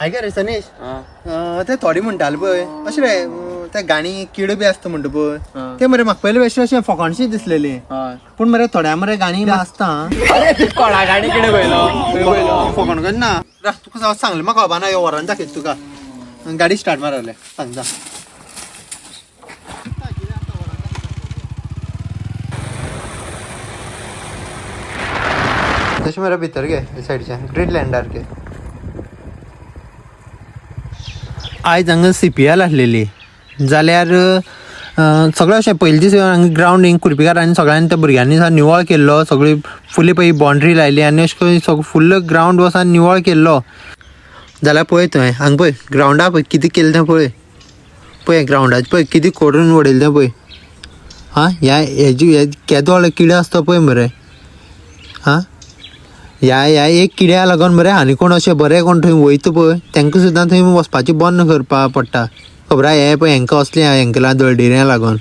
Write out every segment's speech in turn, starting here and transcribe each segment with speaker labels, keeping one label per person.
Speaker 1: ऐका रे सनेश ते थोडी म्हणटाले पळय अशें रे त्या गाणी किडे बी आसता म्हणटा पळय ते मरे म्हाका पयलीं बेश्टें अशें फकाणशी दिसलेली पूण मरे थोड्या मरे गाणी बी आसता
Speaker 2: कोणा गाणी किडे पयलो
Speaker 1: फकाण करना तुका सांगलें म्हाका खबर ना ह्यो वरान दाखयता तुका गाडी स्टार्ट मारले सांगता तशें मरे भितर गे सायडीच्यान ग्रीन लँडार गे आयज हांगा CPL आसलेली जाल्यार सगळें अशें पयलीं दीस हांगा ग्रावंड हिंग कुर्पीकारांनी सगळ्यांनी त्या भुरग्यांनी निवळ केल्लो सगळी फुल्ली पळय बाउंड्री लायली आनी अशें करून फुल्ल ग्रावंड वचून निवळ केल्लो जाल्यार पळय थंय हांगा पळय ग्रावंडा पळय कितें केलें तें पळय पळय ग्रावंडाचें पळय कितें करून उडयलें तें पळय हेजी केदो व्हडलो किडे आसता पळय मरे ह्या एक किड्या लागून मरे आनी कोण अशें बरें कोण थंय वयता पळय तांकां सुद्दां थंय वचपाचें बंद करपा पडटा खबर हे पळय हांकां असलें हांकां दळदिऱ्यां लागून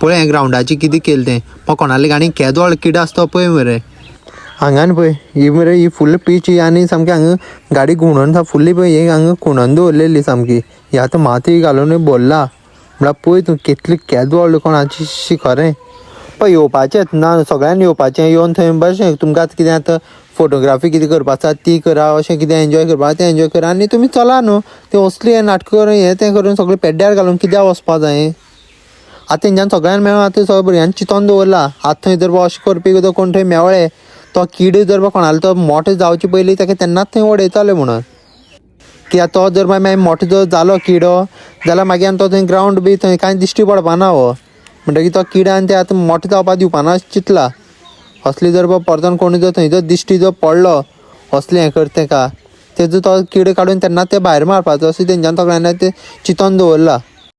Speaker 1: पळय हें ग्रावंडाचें कितें केलें तें म्हाका कोणाले गाणी केदो व्हडलो किडो आसता पळय मरे हांगान पळय ही मरे ही फुल्ल पीच आनी सामकी हांगा गाडी घुंवडोवन फुल्ली पळय हे हांगा खुणोन दवरलेली सामकी ही आतां माती घालून भरला म्हळ्यार पळय तूं कितली केदो व्हडलो कोणाची खरें पळय येवपाचें ना सगळ्यांनी येवपाचें येवन थंय बरें तुमकां आतां कितें आतां फोटोग्राफी कितें करपाक आसा ती करा अशें कितें एन्जॉय करपा तें एन्जॉय करा आनी तुमी चला न्हू तें असली हें नाटकां करून हें तें करून सगळें पेड्ड्यार घालून कित्याक वचपा जाय आतां तेंच्यान सगळ्यांनी मेळून आतां सगळ्या भुरग्यांनी चिंतोन दवरला आतां थंय जर अशें करपी जर कोण थंय मेवळे तो किड जर कोणालो तो मोठो जावचे पयलीं ताका तेन्नाच थंय उडयताले म्हणून कित्याक तो जर मागीर मोठो जर जालो किडो जाल्यार मागीर तो थंय ग्रावंड बी थंय कांय दिश्टी पडपाना हो म्हणटकीर तो किड्यान ते आतां मोठो जावपाक दिवपाना चिंतला असली जर परतून कोणी जर थंय जर दिश्टी जर पडलो असलें हें करता तेका तेजो तो किडे काडून तेन्ना ते भायर मारपाचो अशें तेंच्यान सगळ्यांनी ते चिंतोन दवरला